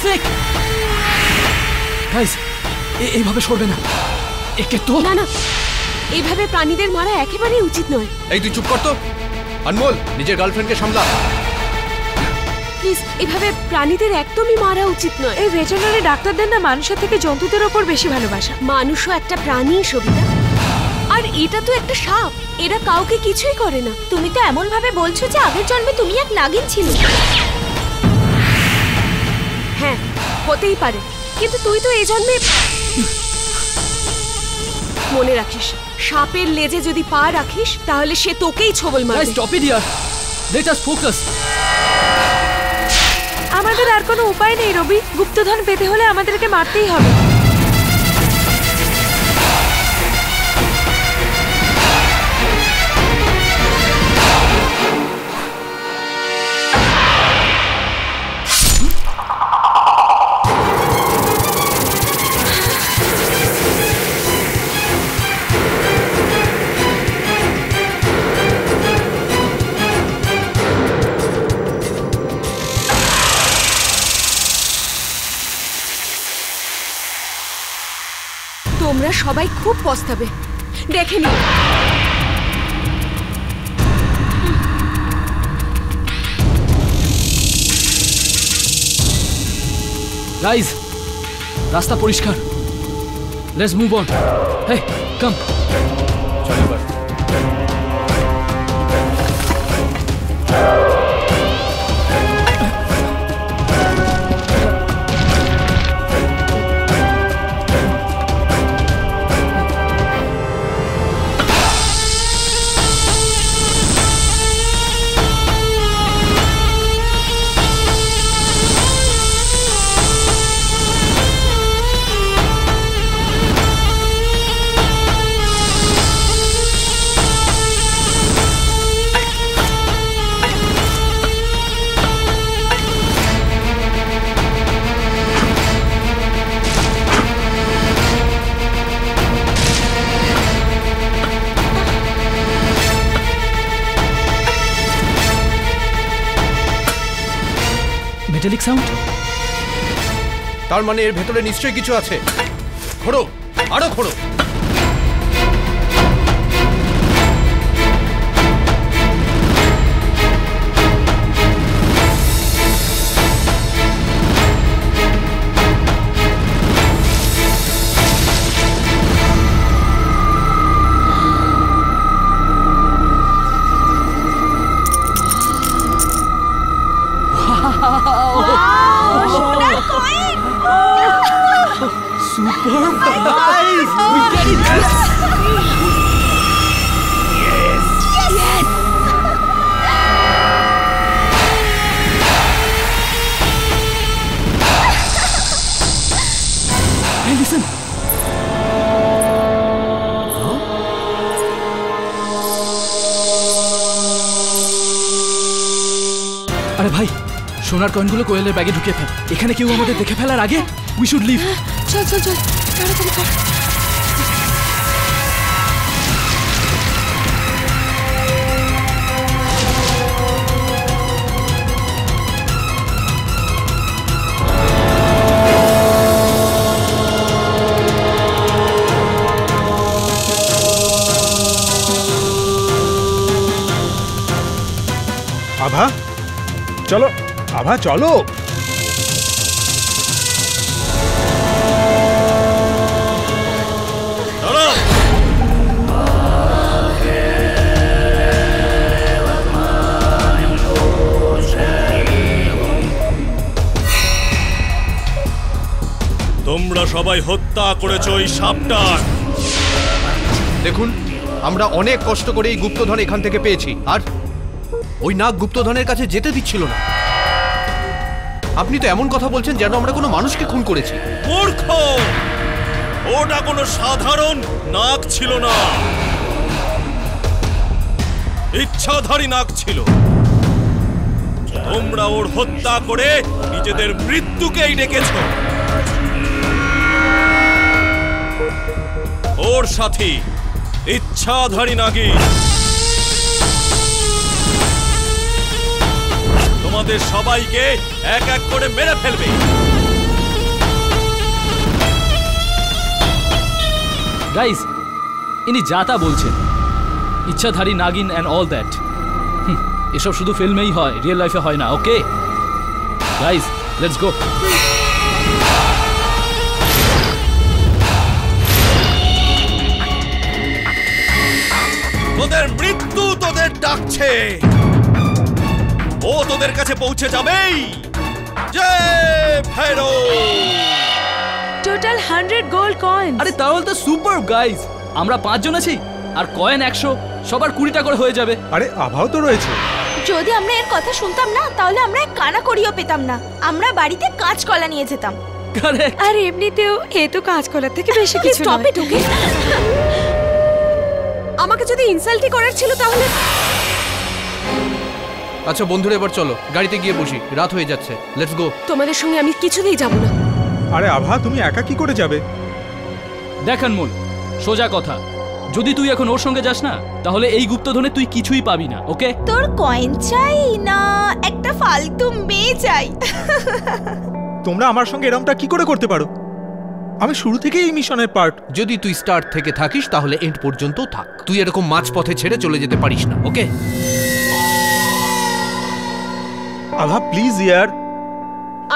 Snake. Guys, এইভাবে সরবে না। একে তো না না, এইভাবে প্রাণীদের মারা একেবারেই উচিত নয়। এই তুই চুপ কর তো। আনমোল, নিজের গার্লফ্রেন্ডকে সামলা। প্লিজ, এইভাবে প্রাণীদের একদমই মারা উচিত নয়। এই ভেটেরিনারি ডাক্তারদের না মানুষের থেকে জন্তুদের ওপর বেশি ভালোবাসা। মানুষও একটা প্রাণী, সবিতা। আর এটা তো একটা সাপ, এরা কাউকে কিছুই করে না। তুমি তো এমন ভাবে বলছো যে আগের জন্মে তুমি এক নাগিন ছিলে। হ্যাঁ, হতেই পারে, কিন্তু তুই তো এই জন্মে। মনে রাখিস, সাপের লেজে যদি পা রাখিস তাহলে সে তোকেই ছোবল মারবে। Guys, stop it here. Let us focus. আমাদের আর কোনো উপায় নেই রবি, গুপ্তধন পেতে হলে আমাদেরকে মারতেই হবে। তোমরা সবাই খুব পস্তাবে, দেখে নি। গাইস, রাস্তা পরিষ্কার। Let's move on. Hey, come. চল এবার। Metallic sound. তার মানে এর ভেতরে নিশ্চয়ই কিছু আছে। খোঁড়ো, আরো খোঁড়ো। Super guys, we did it. Yes. Yes. Hey, listen. আরে ভাই, সোনার কয়েনগুলো কোয়েলের ব্যাগে ঢুকিয়ে ফেল। এখানে কেউ আমাদের দেখে ফেলার আগে উই শুড লিভ। চল চল চল, তাড়াতাড়ি কর। আভা, চলো। আভা, চলো। তোমরা সবাই হত্যা করেছো ওই সাপটার। দেখুন, আমরা অনেক কষ্ট করে এই গুপ্তধন এখান থেকে পেয়েছি, আর ওই নাগ গুপ্তধনের কাছে যেতে দিচ্ছিল না। আপনি তো এমন কথা বলছেন যেন আমরা কোনো মানুষকে খুন করেছি। মূর্খ! ওটা কোনো সাধারণ নাগ ছিল না, ইচ্ছাধারী নাগ ছিল। তোমরা ওর হত্যা করে নিজেদের মৃত্যুকেই ডেকেছো। ওর সাথী ইচ্ছাধারী নাগী তোমাদের সবাইকে এক এক করে মেরে ফেলবে। গাইস, ইনি যা তা বলছেন, ইচ্ছাধারী নাগিন অ্যান্ড অল দ্যাট। এসব শুধু ফিল্মেই হয়, রিয়েল লাইফে হয় না। Okay guys, let's go. তোদের মৃত্যু তোদের ডাকছে, ও তোদের কাছে পৌঁছে যাবেই। জয় ভৈরব। Total 100 gold coin. আরে তাহলে তো সুপার গাইস, আমরা 5 জন আছি আর কয়েন 100, সবার 20টা করে হয়ে যাবে। আরে আভাও তো রয়েছে। যদি আমরা এর কথা শুনতাম না তাহলে আমরা এক কানা করিও পেতাম না, আমরা বাড়িতে কাঁচকলা নিয়ে যেতাম। কারেক্ট। আর এমনিতেও এ তো কাঁচকলার থেকে বেশি কিছু স্টপ নয়। ইট, ওকে? আমাকে যদি ইনসাল্টই করার ছিল তাহলে আচ্ছা বন্ধুরা, এবার চলো গাড়িতে গিয়ে বসি, রাত হয়ে যাচ্ছে। Let's go. তোমাদের সঙ্গে আমি কিছুতেই যাব না। আরে আভা, তুমি একা কি করে যাবে? দেখ আনমোল, সোজা কথা, যদি তুই এখন ওর সঙ্গে যাস না তাহলে এই গুপ্তধনে তুই কিছুই পাবি না। ওকে? তোর কয়েন চাই না একটা ফালতু মেয়ে চাই? তোমরা আমার সঙ্গে এরমটা কি করে করতে পারো? আমি শুরু থেকেই এই মিশনের পার্ট। যদি তুই স্টার্ট থেকে থাকিস তাহলে এন্ড পর্যন্ত থাক, তুই এরকম মাঝপথে ছেড়ে চলে যেতে পারিস না। ওকে? আভা প্লিজ ইয়ার।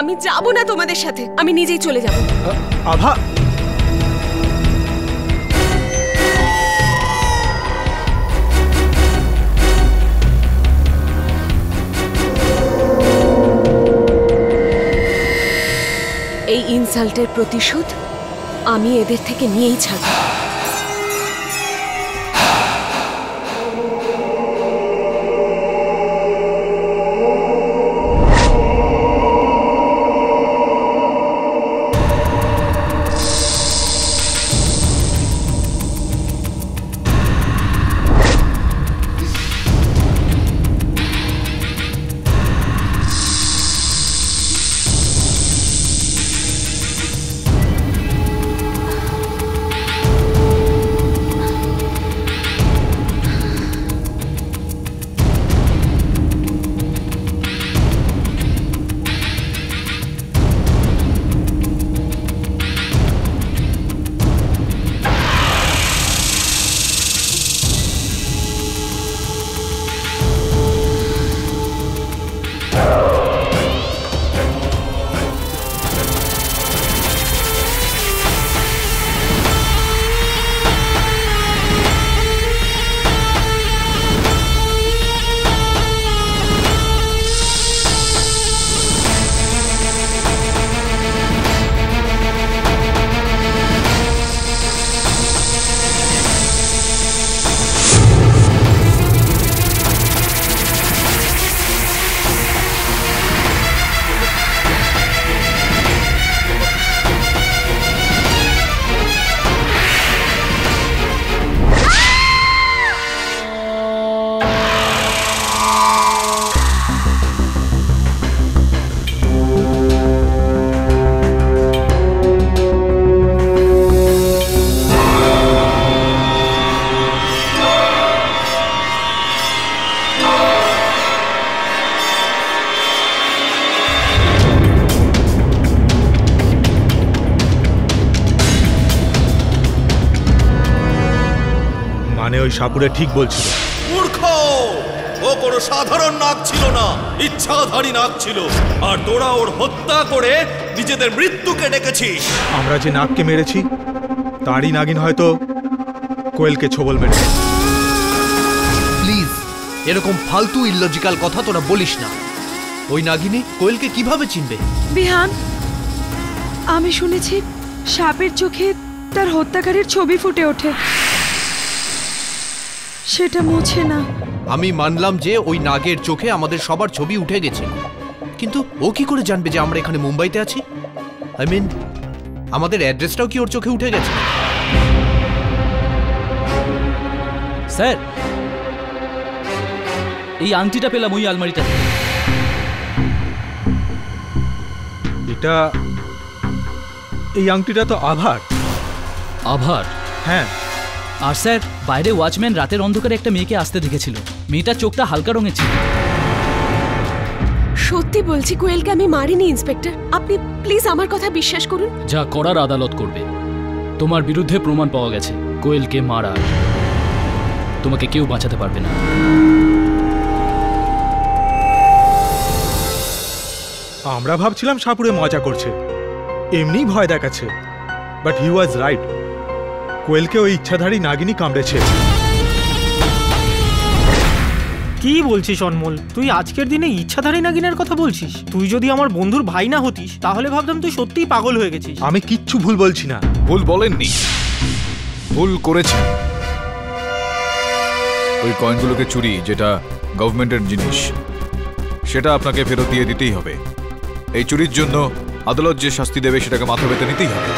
আমি যাব না তোমাদের সাথে, আমি নিজেই চলে যাব। আভা, এই ইনসাল্টের প্রতিশোধ আমি এদের থেকে নিয়েই ছাড়ব। মানে ওই সাপুরে ঠিক বলছিল। মূর্খ, ও কোনো সাধারণ নাগ ছিল না, ইচ্ছাধারী নাগ ছিল। আর তোরা ওর হত্যা করে নিজেদের মৃত্যুকে ডেকেছিস। আমরা যে নাগকে মেরেছি তারই নাগিন হয়তো কোয়েলকে ছোবল মেরেছে। প্লিজ এরকম ফালতু ইললজিক্যাল কথা তোরা বলিস না। ওই নাগিনী কোয়েলকে কিভাবে চিনবে? বিহান, আমি শুনেছি সাপের চোখে তার হত্যাকারীর ছবি ফুটে ওঠে, সেটা মোছে না। আমি মানলাম যে ওই নাগের চোখে আমাদের সবার ছবি উঠে গেছে, কিন্তু ও কি করে জানবে যে আমরা এখানে মুম্বাইতে আছি? আই মিন, আমাদের অ্যাড্রেসটাও কি ওর চোখে উঠে গেছে? স্যার, এই আংটিটা পেলাম ওই আলমারিটা। এটা, এই আংটিটা তো আভার। আভার? হ্যাঁ। আর স্যার, বাইরে ওয়াচম্যান রাতের অন্ধকারে একটা মেয়েকে আসতে দেখেছিল। মেয়েটার চোখটা হালকা রঙের ছিল। সত্যি বলছি, কোয়েলকে আমি মারিনি ইন্সপেক্টর, আপনি প্লিজ আমার কথা বিশ্বাস করুন। যা করার আদালত করবে। তোমার বিরুদ্ধে প্রমাণ পাওয়া গেছে। কোয়েলকে মারার তোমাকে কেউ বাঁচাতে পারবে না। আমরা ভাবছিলাম সাপুরে মজা করছে, এমনি ভয় দেখাচ্ছে, বাট হি ওয়াজ রাইট। কোয়েলকে ওই ইচ্ছাধারী নাগিনী কামড়েছে। কি বলছিস অনমোল? তুই আজকের দিনে ইচ্ছাধারী নাগিনের কথা বলছিস? তুই যদি আমার বন্ধুর ভাই না হতিস তাহলে ভাবতাম তুই সত্যিই পাগল হয়ে গেছিস। আমি কিচ্ছু ভুল বলছি না। ভুল বলেননি, ভুল করেছেন। ওই কয়েনগুলোকে চুরি, যেটা গভর্নমেন্টের জিনিস, সেটা আপনাকে ফেরত দিয়ে দিতেই হবে। এই চুরির জন্য আদালত যে শাস্তি দেবে সেটাকে মাথা পেতে নিতেই হবে।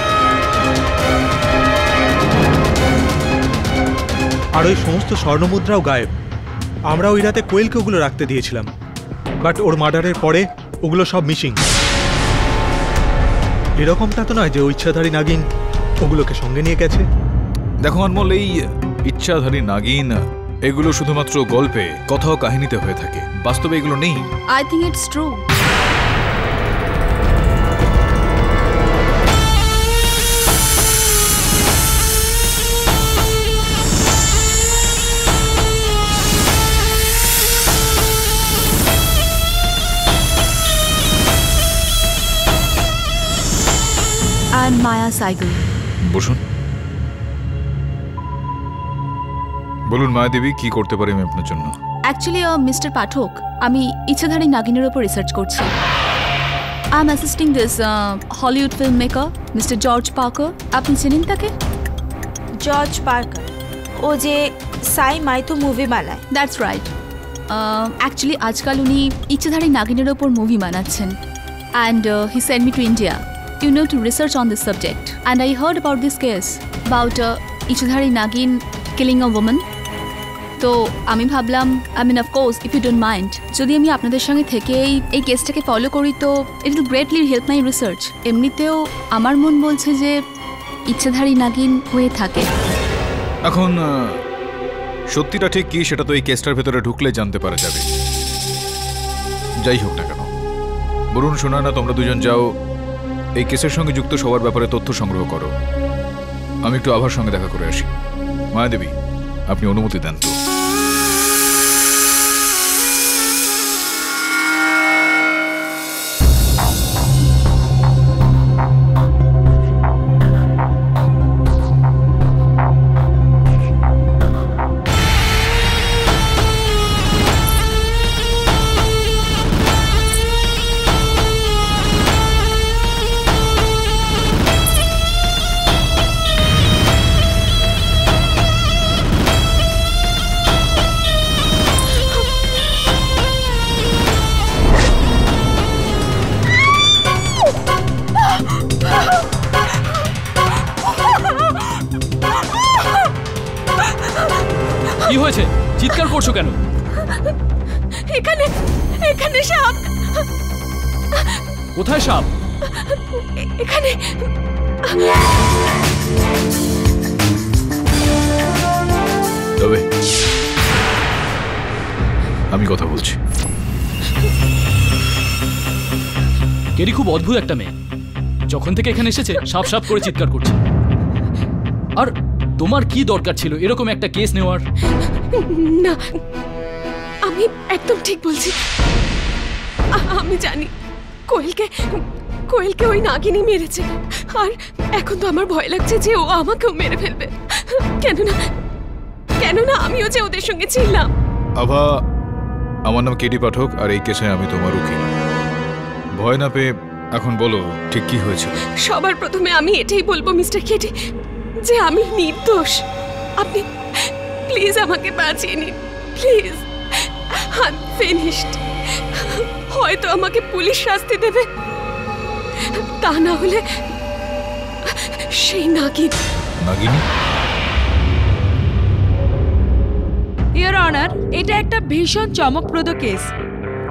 আর ওই সমস্ত স্বর্ণমুদ্রাও গায়েব। আমরা ওই রাতে কোয়েলকে ওগুলো রাখতে দিয়েছিলাম, বাট ওর মার্ডারের পরে ওগুলো সব মিসিং। এরকমটা তো নয় যে ওই ইচ্ছাধারী নাগিন ওগুলোকে সঙ্গে নিয়ে গেছে। দেখো অনমোল, এই ইচ্ছাধারী নাগিন এগুলো শুধুমাত্র গল্পে, কথাও কাহিনীতে হয়ে থাকে, বাস্তবে এগুলো নেই। I think it's true. I'm Maya Saigal. বসুন। বলুন মায়াদেবী, কি করতে পারি আমি আপনার জন্য? Actually, Mr. Pathok, আমি ইচ্ছাধারী নাগিনের উপর রিসার্চ করছি। I'm assisting this Hollywood filmmaker, Mr. George Parker. আপনি চেনেন তাকে? জর্জ পার্কার, ও যে সাই মাইতো মুভি বানায়। That's right. Actually, আজকাল উনি ইচ্ছাধারী নাগিনের উপর মুভি বানাচ্ছেন। And he sent me to India, you know, to research on this subject. And I heard about this case, about ইচ্ছাধারী Naagin killing a woman. তো আমি ভাবলাম, I mean, of course, if you don't mind, যদি আমি আপনাদের সঙ্গে থেকে এই কেসটাকে follow করি তো it will greatly help my research. এমনিতেও আমার মন বলছে যে ইচ্ছাধারী নাগিন হয়ে থাকে। এখন সত্যিটা ঠিক কি সেটা তো এই কেসটার ভেতরে ঢুকলে জানতে পারা যাবে। যাই হোক না কেন, বরুণ শোনা না, তোমরা দুজন যাও এই কেসের সঙ্গে যুক্ত সবার ব্যাপারে তথ্য সংগ্রহ করো। আমি একটু আভার সঙ্গে দেখা করে আসি। মায়াদেবী, আপনি অনুমতি দেন তো? কি হয়েছে? চিৎকার করছো কেন? এখানে এখানে সাপ। কোথায় সাপ? এখানে। তবে আমি কথা বলছি। কেরি খুব অদ্ভুত একটা মেয়ে। যখন থেকে এখানে এসেছে সাপ সাপ করে চিৎকার করছে। আর তোমার কি দরকার ছিল এরকম একটা কেস নেওয়ার? না, আমি একদম ঠিক বলছি। আমি জানি কোয়েলকে ওই নাগিনী মেরেছে। আর এখন তো আমার ভয় লাগছে যে ও আমাকেও মেরে ফেলবে। কেননা আমিও যে ওদের সঙ্গে ছিলাম। আভা, আমার নাম কেডি পাঠক, আর এই কেসে আমি তোমার উকিল। ভয় না পেয়ে এখন বলো ঠিক কি হয়েছে। সবার প্রথমে আমি এটাই বলবো মিস্টার কেডি যে আমি নির্দোষ। আপনি প্লিজ আমাকে বাঁচিয়ে নিন, প্লিজ। I am finished. হয়তো আমাকে পুলিশ শাস্তি দেবে, তা না হলে সেই নাগিনী। ইওর অনার, এটা একটা ভীষণ চমকপ্রদ কেস।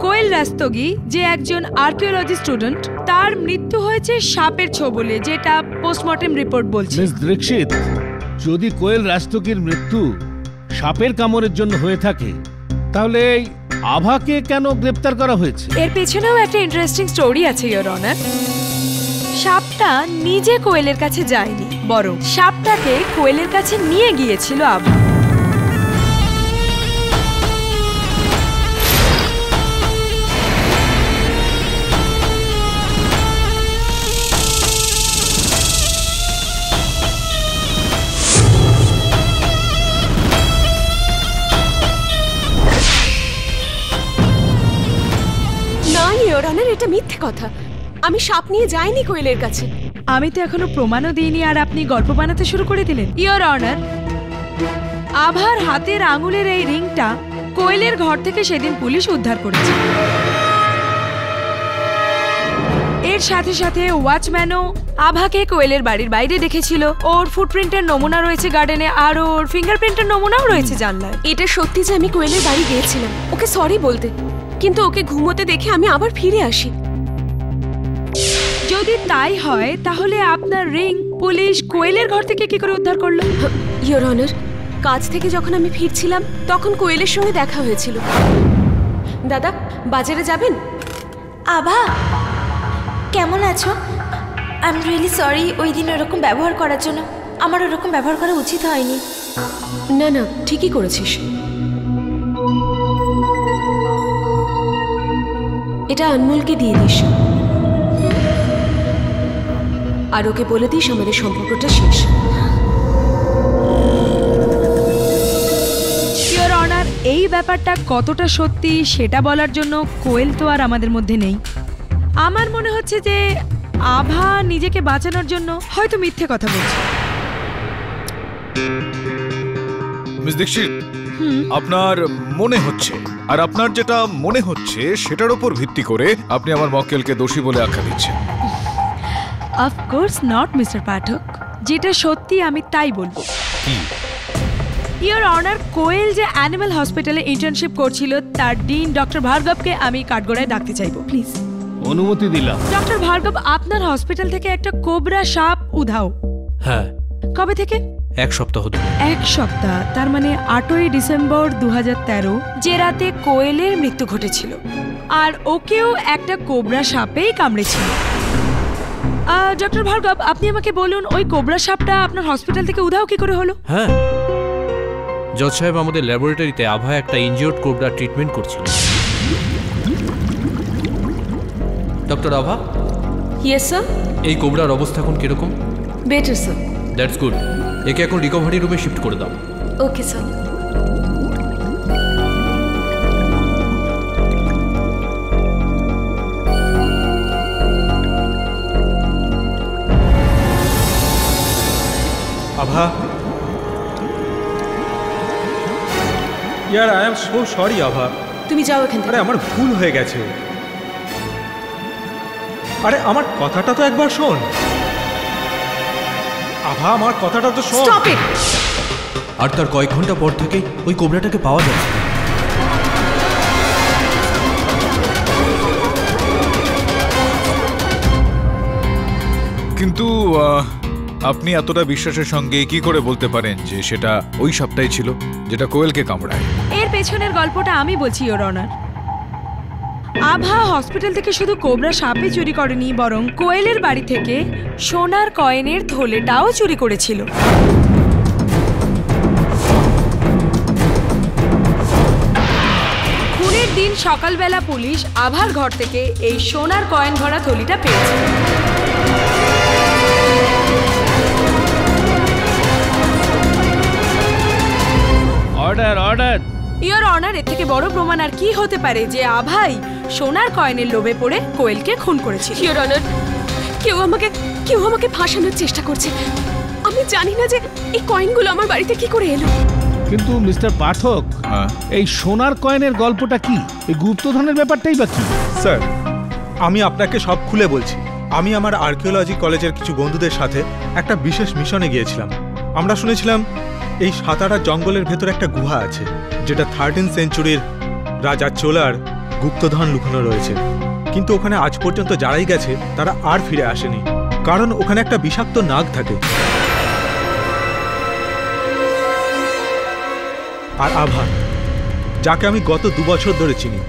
কোয়েল রাস্তোগি, যে একজন আর্কিওলজি স্টুডেন্ট, তার মৃত্যু হয়েছে সাপের ছোবলে, যেটা পোস্টমর্টেম রিপোর্ট বলছে। মিস দীক্ষিত, যদি কোয়েল রাস্তোগির মৃত্যু সাপের কামড়ের জন্য হয়ে থাকে তাহলে এই আভাকে কেন গ্রেপ্তার করা হয়েছে? এর পেছনেও একটা ইন্টারেস্টিং স্টোরি আছে ইওর অনার। সাপটা নিজে কোয়েলের কাছে যায়নি, বরং সাপটাকে কোয়েলের কাছে নিয়ে গিয়েছিল আভা। এটা মিথ্যে কথা। আমি সাপ নিয়ে যাইনি কোয়েলের কাছে। আমি তো এখনো প্রমাণও দিইনি আর আপনি গল্প বানাতে শুরু করে দিলেন। ইওর অনার, আভার হাতের আঙুলের এই রিংটা কোয়েলের ঘর থেকে সেদিন পুলিশ উদ্ধার করেছে। এর সাথে সাথে ওয়াচম্যানও আভাকে কোয়েলের বাড়ির বাইরে দেখেছিল। ওর ফুটপ্রিন্টের নমুনা রয়েছে গার্ডেনে, আর ওর ফিঙ্গারপ্রিন্টের নমুনাও রয়েছে জানলায়। এটা সত্যি যে আমি কোয়েলের বাড়ি গিয়েছিলাম ওকে সরি বলতে, কিন্তু ওকে ঘুমোতে দেখে আমি আবার ফিরে আসি। যদি তাই হয় তাহলে আপনার রিং পুলিশ কোয়েলের ঘর থেকে কি করে উদ্ধার করলো? ইওর অনার, কাজ থেকে যখন আমি ফিরছিলাম তখন কোয়েলের সঙ্গে দেখা হয়েছিল। দাদা, বাজারে যাবেন? আভা, কেমন আছো? আই এম রিয়েলি সরি ওই দিন ওরকম ব্যবহার করার জন্য। আমার ওরকম ব্যবহার করা উচিত হয়নি। না না, ঠিকই করেছিস। এটা আনমোলকে দিয়ে দিস, আর ওকে বলে দিস আমাদের সম্পর্কটা শেষ। ইওর অনার, এই ব্যাপারটা কতটা সত্যি সেটা বলার জন্য কোয়েল তো আর আমাদের মধ্যে নেই। আমার মনে হচ্ছে যে আভা নিজেকে বাঁচানোর জন্য হয়তো মিথ্যে কথা বলছে। মিস দীক্ষিত, আপনার মনে হচ্ছে, আর আপনার যেটা মনে হচ্ছে সেটার উপর ভিত্তি করে আপনি আমার মক্কেলকে দোষী বলে আখ্যা দিচ্ছেন। অফকোর্স নট মিস্টার পাঠক, যেটা সত্যি আমি তাই বলবো। ইওর অনার, কোয়েল যে অ্যানিমাল হসপিটালে ইন্টার্নশিপ করছিল তার ডিন ডক্টর ভার্গবকে আমি কাঠগড়ায় ডাকতে চাইবো, প্লিজ। অনুমতি দিলাম। ডক্টর ভার্গব, আপনার হসপিটাল থেকে একটা কোবরা সাপ উধাও। হ্যাঁ। কবে থেকে? 1 সপ্তাহ ধরে। 1 সপ্তাহ, তার মানে 8ই ডিসেম্বর 2013, যে রাতে কোয়েলের মৃত্যু ঘটেছিল। আর ওকেও একটা কোবরা সাপেই কামড়েছিল। ডক্টর ভার্গব, আপনি আমাকে বলুন ওই কোবরা সাপটা আপনার হসপিটাল থেকে উধাও কি করে হলো? হ্যাঁ, জজ সাহেব আমাদের ল্যাবরেটরিতে আভা একটা ইনজিওর্ড কোবরা ট্রিটমেন্ট করছিল। ডক্টর আভা। Yes sir. এই কোবরার অবস্থা এখন কিরকম? Better sir. That's good. একে এখন রিকভারি রুমে শিফট করে দাও। Okay sir. আভা, ইয়ার আই এম সো সরি আভা। তুমি যাও এখান থেকে। আরে আমার ভুল হয়ে গেছে। আরে আমার কথাটা তো একবার শোন আভা, আমার কথাটা তো শোন। Stop it. আর তার কয়েক ঘন্টা পর থেকে ওই কোবরাটাকে পাওয়া যাচ্ছে। কিন্তু আপনি এতটা বিশ্বাসের সঙ্গে কি করে বলতে পারেন যে সেটা ওই সাপটাই ছিল যেটা কোয়েলকে কামড়ায়? এর পেছনের গল্পটা আমি বলছি ইওর অনার। আভা হসপিটাল থেকে শুধু কোবরা সাপই চুরি করেনি, বরং কোয়েলের বাড়ি থেকে সোনার কয়েনের থলেটাও চুরি করেছিল। খুনের দিন সকালবেলা পুলিশ আভার ঘর থেকে এই সোনার কয়েন ভরা থলিটা পেয়েছে। Order order. ইওর অনার, এর থেকে বড় প্রমাণ আর কি হতে পারে যে আভাই সোনার কয়েনের লোভে পড়ে কোয়েলকে খুন করেছিল? ইওর অনার, কেউ আমাকে ফাঁসানোর চেষ্টা করছে। আমি জানি না যে এই কয়েনগুলো আমার বাড়িতে কি করে এলো। কিন্তু মিস্টার পাঠক, এই সোনার কয়েনের গল্পটা কি? এই গুপ্তধনের ব্যাপারটাই বা কি? স্যার, আমি আপনাকে সব খুলে বলছি। আমি আমার আর্কিওলজি কলেজের কিছু বন্ধুদের সাথে একটা বিশেষ মিশনে গিয়েছিলাম। আমরা শুনেছিলাম এই সাতারা জঙ্গলের ভেতর একটা গুহা আছে, যেটা 13th সেঞ্চুরির রাজা চোলার গুপ্তধন লুকানো রয়েছে। কিন্তু ওখানে আজ পর্যন্ত যারাই গেছে তারা আর ফিরে আসেনি, কারণ ওখানে একটা বিষাক্ত নাগ থাকে। আর আভা, যাকে আমি গত 2 বছর ধরে চিনি,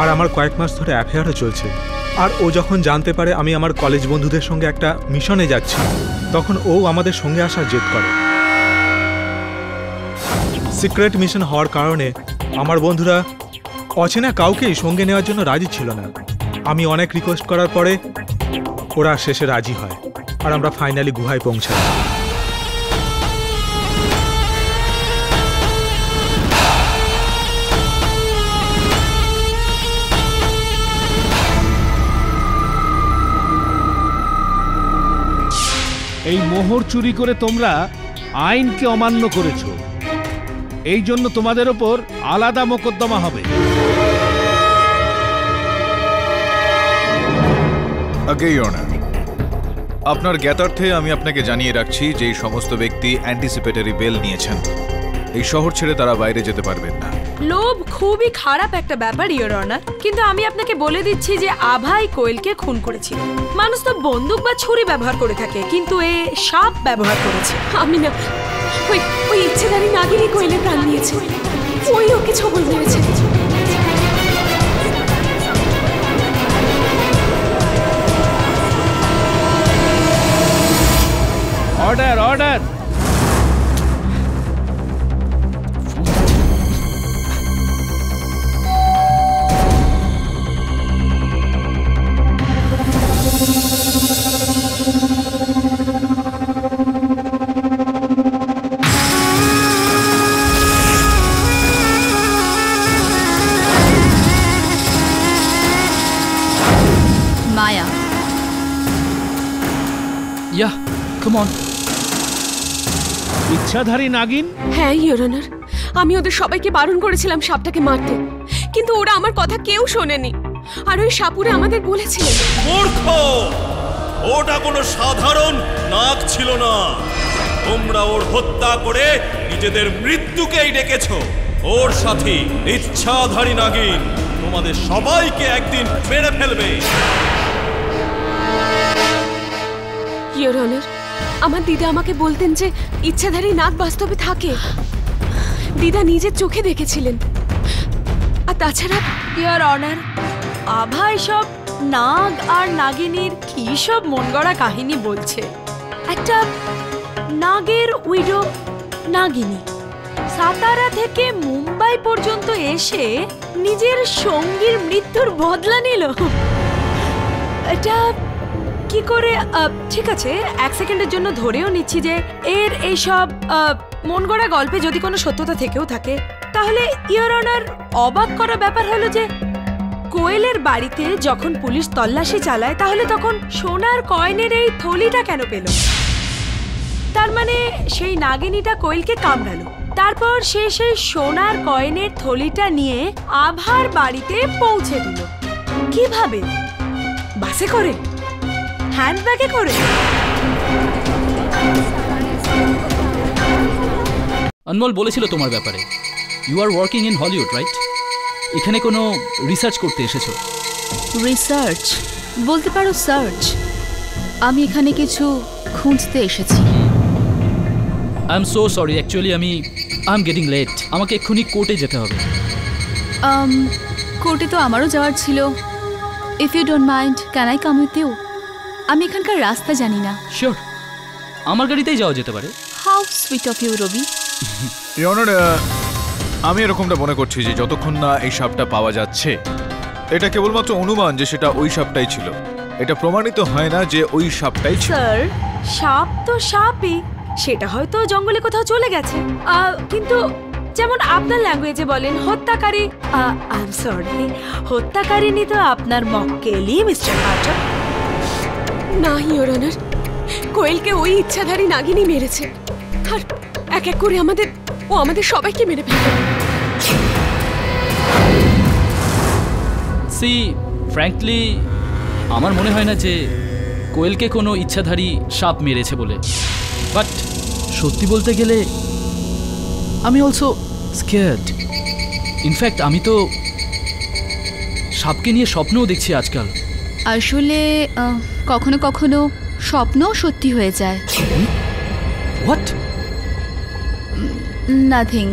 আর আমার কয়েক মাস ধরে অ্যাফেয়ারও চলছে, আর ও যখন জানতে পারে আমি আমার কলেজ বন্ধুদের সঙ্গে একটা মিশনে যাচ্ছি, তখন ও আমাদের সঙ্গে আসার জেদ করে। সিক্রেট মিশন হওয়ার কারণে আমার বন্ধুরা অচেনা কাউকেই সঙ্গে নেওয়ার জন্য রাজি ছিল না। আমি অনেক রিকোয়েস্ট করার পরে ওরা শেষে রাজি হয়, আর আমরা ফাইনালি গুহায় পৌঁছাই। এই মোহর চুরি করে তোমরা আইনকে অমান্য করেছো, এই জন্য তোমাদের ওপর আলাদা মোকদ্দমা হবে। আগে অনার, আপনার জ্ঞাতার্থে আমি আপনাকে জানিয়ে রাখছি যে এই সমস্ত ব্যক্তি অ্যান্টিসিপেটরি বেল নিয়েছেন। এই শহর ছেড়ে তারা বাইরে যেতে পারবেন না। লোভ খুবই খারাপ একটা ব্যাপার ইওর অনার, কিন্তু আমি আপনাকে বলে দিচ্ছি যে আভাই কোয়েলকে খুন করেছিল। মানুষ তো বন্দুক বা ছুরি ব্যবহার করে থাকে, কিন্তু এ সাপ ব্যবহার করেছে। আমি না, ওই ইচ্ছেধারী নাগিনী কোয়েলের প্রাণ নিয়েছে, ওই ওকে ছবল মেরেছে। Order, order! Maya. Yeah, come on. ইচ্ছাধারী নাগিন? হ্যাঁ ইওর অনার, আমি ওদের সবাইকে বারণ করেছিলাম সাপটাকে মারতে, কিন্তু ওরা আমার কথা কেউ শোনেনি। আর ওই সাপুরে আমাদের বলেছিলেন। মূর্খ! ওটা কোনো সাধারণ নাগ ছিল না। তোমরা ওর হত্যা করে নিজেদের মৃত্যুকেই ডেকেছো। ওর সাথে ইচ্ছাধারী নাগিন তোমাদের সবাইকে একদিন মেরে ফেলবে। ইওর অনার, আমার দিদা আমাকে বলতেন যে ইচ্ছাধারী নাগ বাস্তবে থাকে। দিদা নিজের চোখে দেখেছিলেন। আর তাছাড়া ইওর অনার, আভাই সব নাগ আর নাগিনীর কি সব মন গড়া কাহিনী বলছে। একটা নাগের উইডো নাগিনী সাতারা থেকে মুম্বাই পর্যন্ত এসে নিজের সঙ্গীর মৃত্যুর বদলা নিল। এটা কি করে? ঠিক আছে, এক সেকেন্ডের জন্য ধরেও নিচ্ছি যে এর এইসব মন গড়া গল্পে যদি কোনো সত্যতা থেকেও থাকে, তাহলে ইওর অনার অবাক করা ব্যাপার হলো যে কোয়েলের বাড়িতে যখন পুলিশ তল্লাশি চালায়, তাহলে তখন সোনার কয়েনের এই থলিটা কেন পেল? তার মানে সেই নাগিনীটা কোয়েলকে কামড়ালো, তারপর সে সেই সোনার কয়েনের থলিটা নিয়ে আভার বাড়িতে পৌঁছে দিল। কিভাবে? বাসে করে? হ্যান্ডব্যাগে করে? অনমোল বলেছিল তোমার ব্যাপারে। You are working in Hollywood, right? এখানে কোনো রিসার্চ করতে এসেছো? রিসার্চ বলতে পারো সার্চ। আমি এখানে কিছু খুঁজতে এসেছি। I am so sorry, actually I am getting late. আমাকে এক্ষুনি কোর্টে যেতে হবে। কোর্টে তো আমারও যাওয়ার ছিল। If you don't mind, can I come with you? আমি এখানকার রাস্তা জানি না। শিওর, আমার গাড়িতেই যাওয়া যেতে পারে। How sweet of you, Ravi. Your honour, আমি এরকমটা মনে করছি যে যতক্ষণ না এই সাপটা পাওয়া যাচ্ছে, এটা কেবলমাত্র অনুমান যে সেটা ওই সাপটাই ছিল। এটা প্রমাণিত হয় না যে ওই সাপটাই ছিল। স্যার, সাপ তো সাপই, সেটা হয়তো জঙ্গলে কোথাও চলে গেছে। কিন্তু যেমন আপনার ল্যাঙ্গুয়েজে বলেন হত্যাকারী, আই এম সরি, হত্যাকারিনী তো আপনার মক্কেলি মিস্টার কার্টার। না ইওর অনার, কোয়েলকে ওই ইচ্ছাধারী নাগিনী মেরেছে, আর এক এক করে আমাদের সবাইকে মেরে ফেলবে। সি ফ্র্যাঙ্কলি, আমার মনে হয় না যে কোয়েলকে কোনো ইচ্ছাধারী সাপ মেরেছে বলে। বাট সত্যি বলতে গেলে আমি অলসো স্কেয়ার্ড। ইনফ্যাক্ট আমি তো সাপকে নিয়ে স্বপ্নও দেখছি আজকাল। আসলে কখনো কখনো স্বপ্নও সত্যি হয়ে যায়। What? Nothing.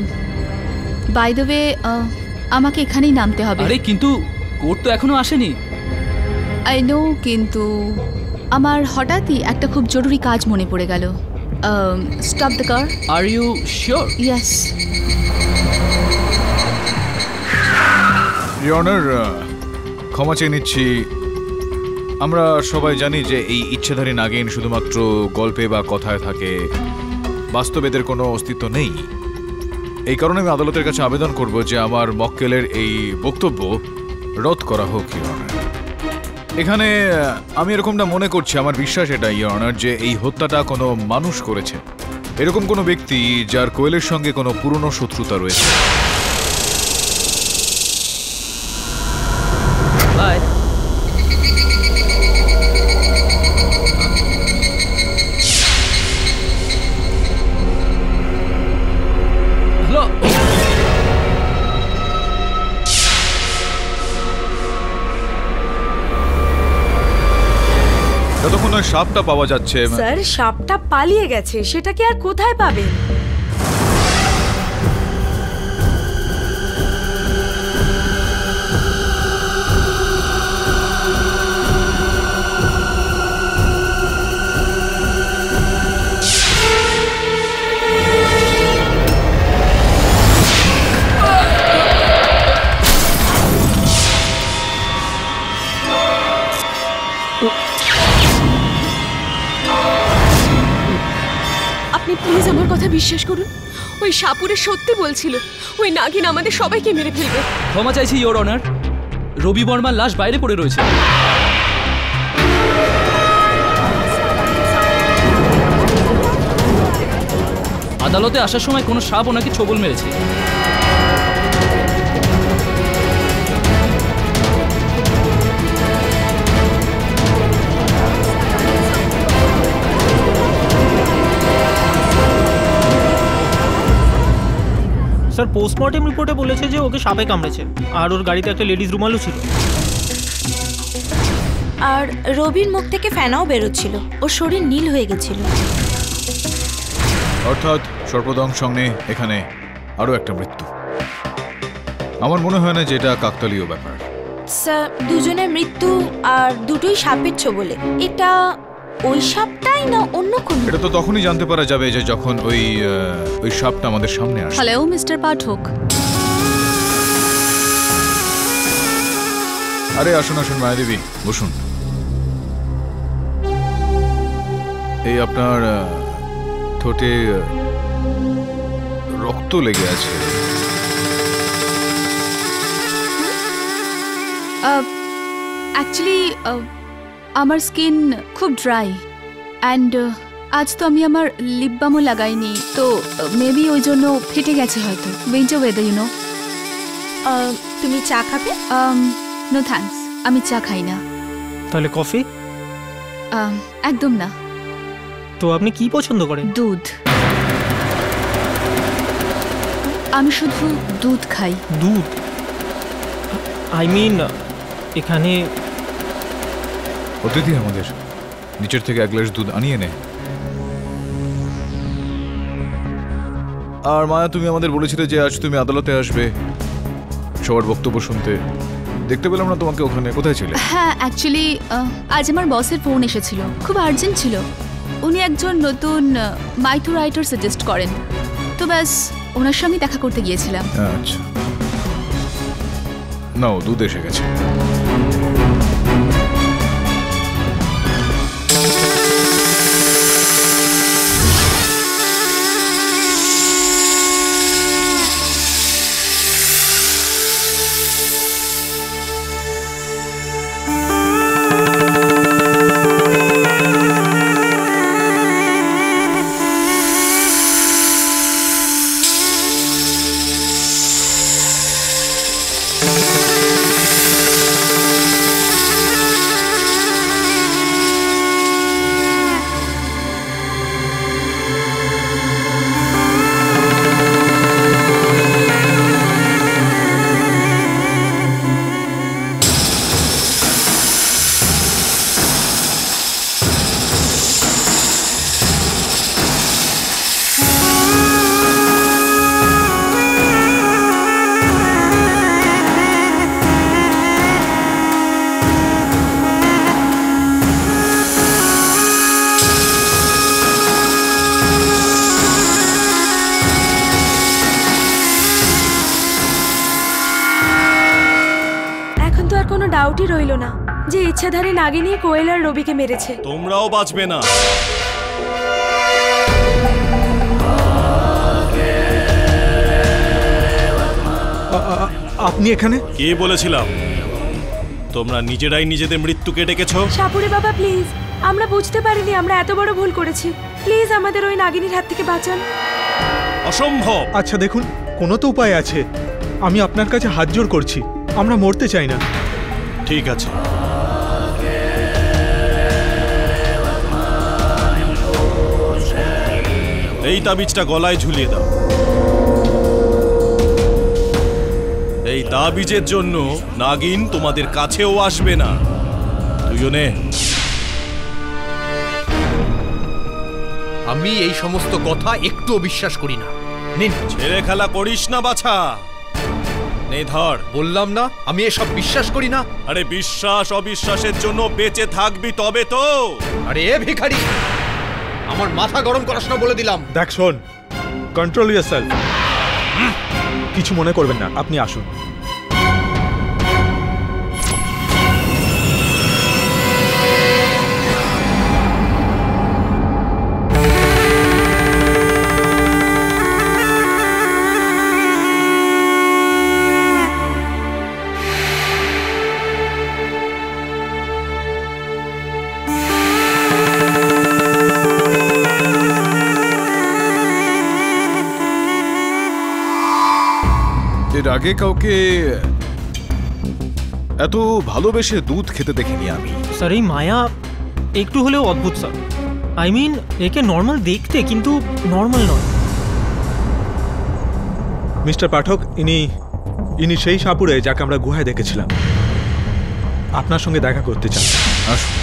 By the way, আমাকে এখানেই নামতে হবে। আরে কিন্তু কোর্ট তো এখনো আসেনি। আই নো, কিন্তু আমার হঠাৎই একটা খুব জরুরি কাজ মনে পড়ে গেল। Stop the car. Are you sure? Yes. Your honour, ক্ষমা চেয়ে নিচ্ছি। আমরা সবাই জানি যে এই ইচ্ছাধারী নাগিন শুধুমাত্র গল্পে বা কথায় থাকে, বাস্তবেদের কোনো অস্তিত্ব নেই। এই কারণে আমি আদালতের কাছে আবেদন করব যে আমার মক্কেলের এই বক্তব্য রদ করা হোক ইওর অনার। এখানে আমি এরকমটা মনে করছি, আমার বিশ্বাস এটা ইওর অনার, যে এই হত্যাটা কোনো মানুষ করেছে, এরকম কোনো ব্যক্তি যার কোয়েলের সঙ্গে কোনো পুরনো শত্রুতা রয়েছে। বাই। হ্যালো। যতক্ষণ ওই সাপটা পাওয়া যাচ্ছে। স্যার, সাপটা পালিয়ে গেছে, সেটাকে আর কোথায় পাবেন? আপনি প্লিজ আমার কথা বিশ্বাস করুন, ওই সাপুরে সত্যি বলছিল ওই নাগিন আমাদের সবাইকে মেরে ফেলবে। ক্ষমা চাইছি ইওর অনার, রবি বর্মার লাশ বাইরে পড়ে রয়েছে। আদালতে আসার সময় কোনো সাপ ওনাকে ছোবল মেরেছে। স্যার, পোস্টমর্টেম রিপোর্টে বলেছে যে ওকে সাপে কামড়েছে, আর ওর গাড়িতে একটা লেডিস রুমালও ছিল। আর রবির মুখ থেকে ফেনাও বেরোচ্ছিল, ওর শরীর নীল হয়ে গেছিল। অর্থাৎ সর্বদংশনে এখানে আরও একটা মৃত্যু। আমার মনে হয় না যে এটা কাকতালীয় ব্যাপার। স্যার, দুজনের মৃত্যু আর দুটোই সাপের ছোবলে। এটা ওই সাপটাই না অন্য কোন? এটা তো তখনই জানতে পারা যাবে যে যখন ওই সাপটা আমাদের সামনে আসে। হ্যালো মিস্টার পাঠক। আরে আসুন আসুন মায়াদেবী, বসুন। এই আপনার ঠোঁটে রক্ত লেগে আছে। অ্যাকচুয়ালি আমার স্কিন খুব ড্রাই, অ্যান্ড আজ তো আমি আমার লিপ বামও লাগাইনি, তো মেবি ওই জন্য ফেটে গেছে হয়তো। Winter weather, you know. তুমি চা খাবে? নো থ্যাঙ্কস, আমি চা খাই না। তাহলে কফি? একদম না। তো আপনি কি পছন্দ করেন? দুধ। আমি শুধু দুধ খাই। দুধ? আই মিন এখানে অতিথি আমাদের, নিচের থেকে এক গ্লাস দুধ আনিয়ে নে। আর মায়া, তুমি আমাদের বলেছিলে যে আজ তুমি আদালতে আসবে সবার বক্তব্য শুনতে। দেখতে পেলাম না তোমাকে ওখানে, কোথায় ছিলে? হ্যাঁ, অ্যাকচুয়ালি আজ আমার বসের ফোন এসেছিল, খুব আর্জেন্ট ছিল। উনি একজন নতুন মাইথো রাইটার সাজেস্ট করেন, তো ব্যাস ওনার সঙ্গে দেখা করতে গিয়েছিলাম। আচ্ছা, নাও দুধ এসে গেছে। ডাউটই রইল না যে ইচ্ছাধারী নাগিনী কোয়েল আর রবিকে মেরেছে। তোমরাও বাঁচবে না। আপনি এখানে? কে বলেছিলাম তোমরা নিজেরাই নিজেদের মৃত্যুকে ডেকেছো? সাপুরে বাবা প্লিজ, আমরা বুঝতে পারিনি আমরা এত বড় ভুল করেছি। প্লিজ আমাদের ওই নাগিনীর হাত থেকে বাঁচান। অসম্ভব। আচ্ছা দেখুন, কোনো তো উপায় আছে। আমি আপনার কাছে হাত জোড় করছি, আমরা মরতে চাই না। ঠিক আছে, এই তাবিজটা গলায় ঝুলিয়ে দাও। এই তাবিজের জন্য নাগিন তোমাদের কাছেও আসবে না। দুজনে। আমি এই সমস্ত কথা একটুও বিশ্বাস করি না। নিন। ছেলে খেলা করিস না বাছা। নে ধর। বললাম না আমি এসব বিশ্বাস করি না। আরে বিশ্বাস অবিশ্বাসের জন্য বেঁচে থাকবি তবে তো। আরে এ ভিখারি, আমার মাথা গরম করাস না বলে দিলাম। দেখ শোন, কন্ট্রোল ইয়োরসেলফ। কিছু মনে করবেন না, আপনি আসুন। এর আগে কাউকে এত ভালোবেসে দুধ খেতে দেখিনি আমি। স্যার এই মায়া একটু হলেও অদ্ভুত স্যার। আই মিন একে নর্মাল দেখতে, কিন্তু নর্মাল নয়। মিস্টার পাঠক, ইনি সেই সাপুরে যাকে আমরা গুহায় দেখেছিলাম। আপনার সঙ্গে দেখা করতে চান। আসুন।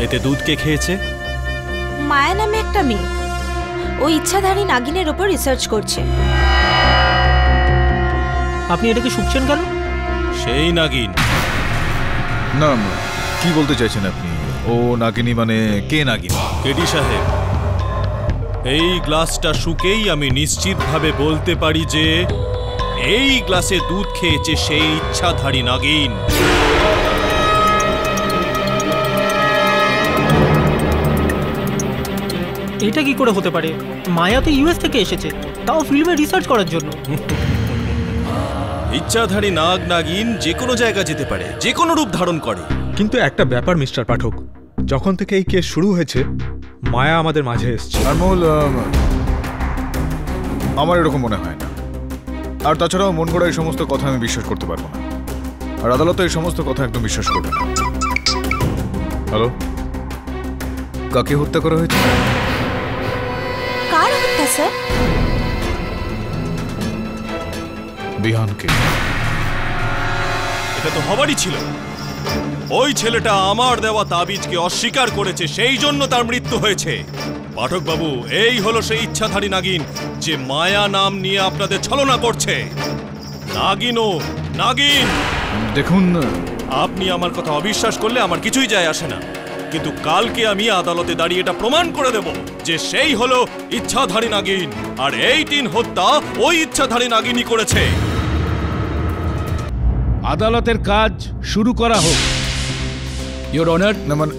এতে দুধ কে খেয়েছে? মায়া নামে একটা মেয়ে, ও ইচ্ছাধারী নাগিনের ওপর রিসার্চ করছে। আপনি এটাকে শুকছেন কেন? সেই নাগিন। না, কি বলতে চাইছেন আপনি? ও নাগিনী মানে কে নাগিনী? কেডি সাহেব, এই গ্লাসটা শুকেই আমি নিশ্চিতভাবে বলতে পারি যে এই গ্লাসে দুধ খেয়েছে সেই ইচ্ছাধারী নাগিন। এটা কি করে হতে পারে? মায়া তো ইউএস থেকে এসেছে, তাও ফিল্মে রিসার্চ করার জন্য। ইচ্ছাধারী নাগ নাগিন যে কোনো জায়গা যেতে পারে, যে কোনো রূপ ধারণ করে। কিন্তু একটা ব্যাপার মিস্টার পাঠক, যখন থেকে এই কেস শুরু হয়েছে মায়া আমাদের মাঝে এসছে। আনমোল, আমার এরকম মনে হয় না। আর তাছাড়াও মন গড়া এই সমস্ত কথা আমি বিশ্বাস করতে পারবো না, আর আদালত এই সমস্ত কথা একদম বিশ্বাস করবে না। হ্যালো, কাকে হত্যা করা হয়েছে? কার হত্যা স্যার? বিহানকে। এটা তো হবারই ছিল। ওই ছেলেটা আমার দেওয়া তাবিজকে অস্বীকার করেছে, সেই জন্য তার মৃত্যু হয়েছে। পাঠক বাবু, এই হলো সেই ইচ্ছাধারী নাগিন যে মায়া নাম নিয়ে আপনাদের ছলনা করছে। নাগিনও নাগিন। দেখুন, আপনি আমার কথা অবিশ্বাস করলে আমার কিছুই যায় আসে না, কিন্তু কালকে আমি আদালতে দাঁড়িয়ে এটা প্রমাণ করে দেব যে সেই হলো ইচ্ছাধারী নাগিন, আর এই 3 হত্যা ওই ইচ্ছাধারী নাগিনই করেছে। আদালতের কাজ শুরু করা হোক। ইয়োর অনার, না মানে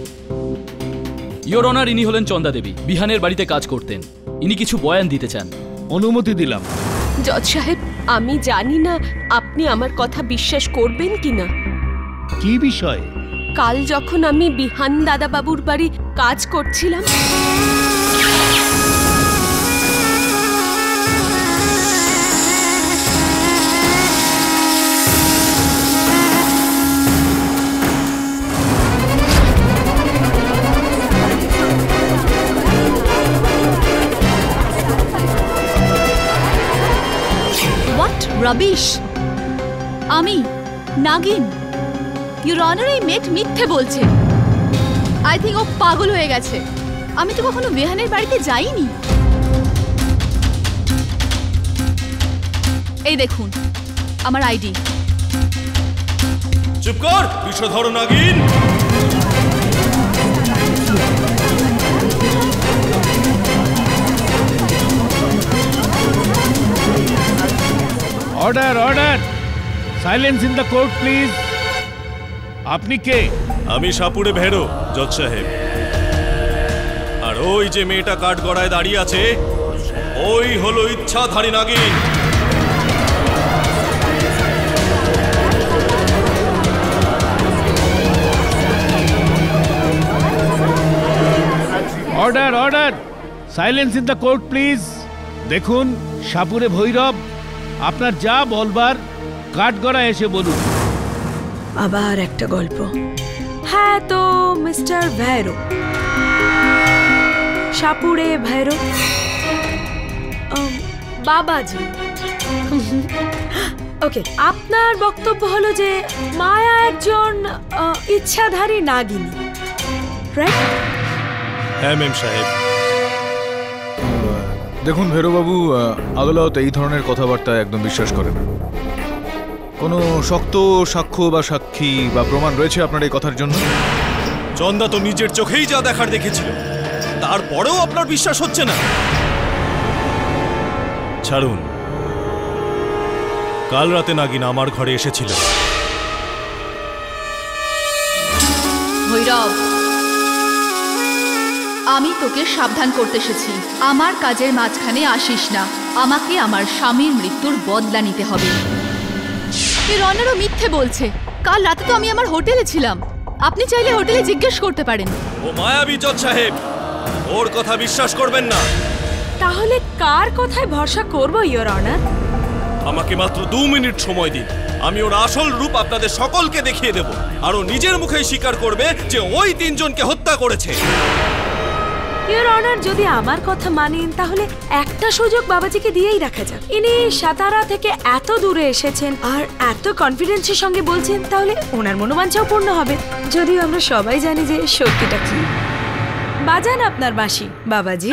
ইয়োর অনার, ইনি হলেন চন্দা দেবী, বিহানের বাড়িতে কাজ করতেন। ইনি কিছু বয়ান দিতে চান। অনুমতি দিলাম। জজ সাহেব, আমি জানি না আপনি আমার কথা বিশ্বাস করবেন কিনা। কি বিষয়? কাল যখন আমি বিহান দাদাবাবুর বাড়ি কাজ করছিলাম, হোয়াট রাবিশ! আমি নাগিন? ইউর অনার, এই মেট মিথ্যে বলছে। আই থিঙ্ক ও পাগল হয়ে গেছে। আমি তো কখনো বিহানের বাড়িতে যাইনি। এই দেখুন আমার আইডি। চুপ কর বিষধর নাগিন। Order, order! Silence in the court please. আপনি কে? আমি সাপুড়ে ভেরো, জজ সাহেব। আর ওই যে মেয়েটা কাঠগড়ায় দাঁড়িয়ে আছে, ওই হলো ইচ্ছাধারী নাগিন। Order, order! Silence in the court please. দেখুন সাপুরে ভৈরব, আপনার যা বলবার কাঠগড়া এসে বলুন। আবার একটা গল্প। হ্যাঁ, তো মিস্টার ভৈরো, সাপুড়ে ভৈরো, বাবাজি। ওকে, আপনার বক্তব্য হলো যে মায়া একজন ইচ্ছাধারী নাগিনী, রাইট? হ্যাঁ মেম সাহেব। দেখুন ভেরোবাবু, আদালত এই ধরনের কথাবার্তা একদম বিশ্বাস করে না। কোনো শক্ত সাক্ষ্য বা সাক্ষী বা প্রমাণ রয়েছে আপনার এই কথার জন্য? চন্দা তো নিজের চোখেই যা দেখার দেখেছিল, তারপরেও আপনার বিশ্বাস হচ্ছে না। ছাড়ুন, কাল রাতে নাগিন আমার ঘরে এসেছিল। ভৈরব, আমি তোকে সাবধান করতে এসেছি। আমার কাজের মাঝখানে আসিস না। আমাকে আমার স্বামীর মৃত্যুর বদলা নিতে হবে। এর অনারও মিথ্যে বলছে। কাল রাতে তো আমি আমার হোটেলে ছিলাম। আপনি চাইলে হোটেলে জিজ্ঞেস করতে পারেন। ও মায়াবী জজ সাহেব, ওর কথা বিশ্বাস করবেন না। তাহলে কার কথায় ভরসা করব ইওর অনার? আমাকে মাত্র 2 মিনিট সময় দিন, আমি ওর আসল রূপ আপনাদের সকলকে দেখিয়ে দেব। আর ও নিজের মুখেই স্বীকার করবে যে ওই 3 জনকে হত্যা করেছে। ইওর অনার, যদি আমার কথা মানেন তাহলে একটা সুযোগ বাবাজিকে দিয়েই রাখা যাক। ইনি সাতারা থেকে এত দূরে এসেছেন আর এত কনফিডেন্সের সঙ্গে বলছেন, তাহলে ওনার মনোবাঞ্ছাও পূর্ণ হবে। যদিও আমরা সবাই জানি যে সত্যিটা কি। বাজান আপনার বাঁশি বাবাজি।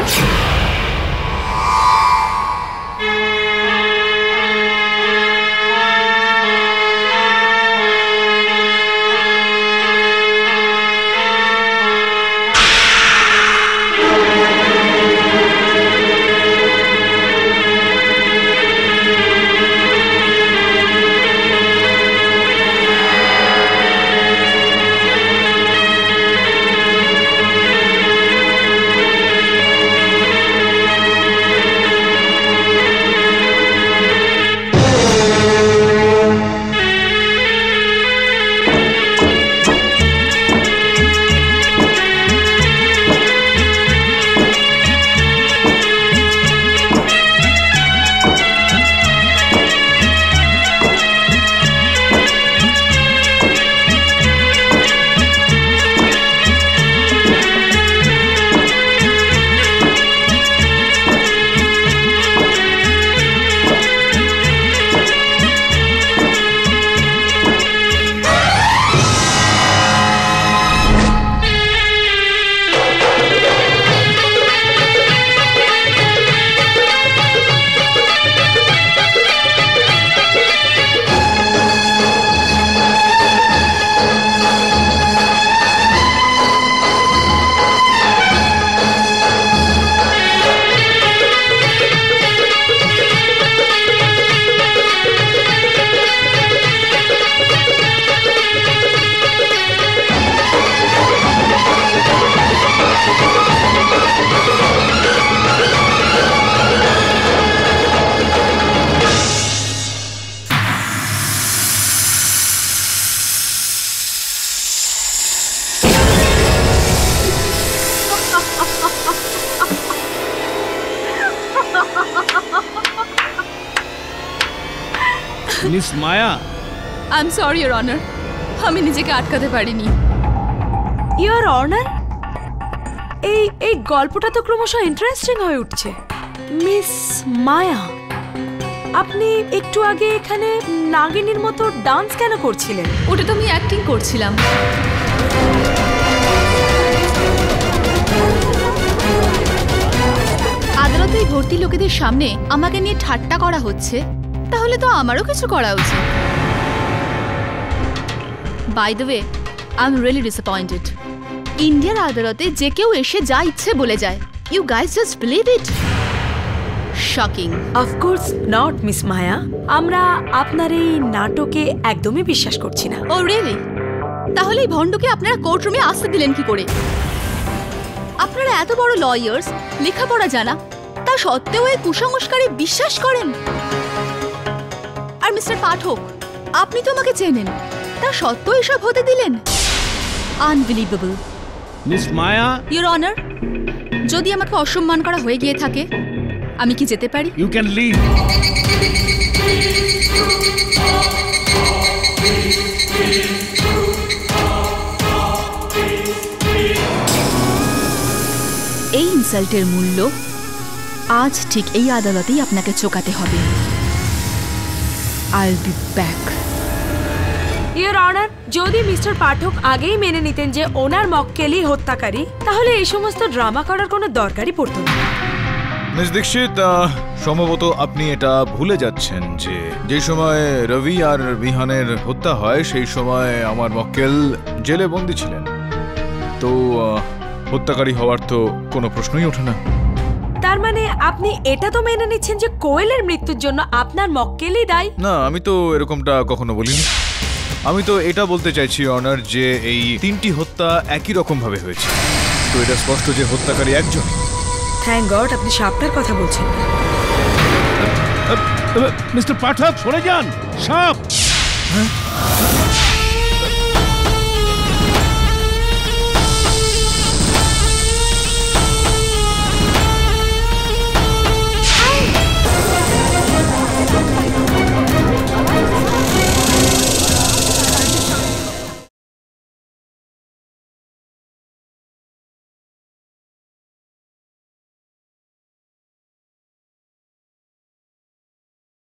Miss Maya, I am sorry your honour, আমি নিজেকে আটকাতে পারিনি। ইওর অনার, এই গল্পটা তো ক্রমশ ইন্টারেস্টিং হয়ে উঠছে। মিস মায়া, আপনি একটু আগে এখানে নাগিনীর মতো ডান্স কেন করছিলেন? ওটা তো আমি অ্যাক্টিং করছিলাম। আদালতে এই ভর্তি লোকেদের সামনে আমাকে নিয়ে ঠাট্টা করা হচ্ছে, তাহলে তো আমারও কিছু করা উচিত। By the way, I am really disappointed. ইন্ডিয়ার আদালতে যে কেউ এসে যা ইচ্ছে বলে যায়। You guys just believe it? Shocking. Of course not miss Maya, আমরা আপনার এই নাটকে একদমই বিশ্বাস করছি না। Oh really? তাহলে এই ভণ্ডকে আপনারা কোর্টরুমে আসতে দিলেন কি করে? আপনারা এত বড় লয়ার্স, লেখাপড়া জানা, তা সত্ত্বেও এই কুসংস্কারে বিশ্বাস করেন? আর মিস্টার পাঠক, আপনি তো আমাকে চেনেন, তা সত্ত্বেও এসব হতে দিলেন? Unbelievable. Miss Maya, your honour, যদি আমাকে অসম্মান করা হয়ে গিয়ে থাকে, আমি কি যেতে পারি? You can leave. এই ইনসাল্টের মূল্য আজ ঠিক এই আদালতেই আপনাকে চোকাতে হবে। আইল বি ব্যাক। ইওর অনার, যদি মিস্টার পাঠক আগেই মেনে নিতেন যে ওনার মক্কেলই হত্যাকারী, তাহলে এই সমস্ত ড্রামা করার কোনো দরকারই পড়তো না। মিস দীক্ষিত, সম্ভবত আপনি এটা ভুলে যাচ্ছেন যে যে সময় রবি আর বিহানের হত্যা হয় সেই সময় আমার মক্কেল জেলে বন্দী ছিলেন। তো হত্যাকারী হওয়ার তো কোনো প্রশ্নই ওঠে না। তার মানে আপনি এটা তো মেনে নিচ্ছেন যে কোয়েলের মৃত্যুর জন্য আপনার মক্কেলই দায়ী? না, আমি তো এরকমটা কখনো বলিনি। আমি তো এটা বলতে চাইছি অনার যে এই তিনটি হত্যা একই রকম ভাবে হয়েছে, তো এটা স্পষ্ট যে হত্যাকারী একজন। থ্যাংক গড আপনি সাপটার কথা বলছেন। মিস্টার পাঠক, সরে যান। সাপ!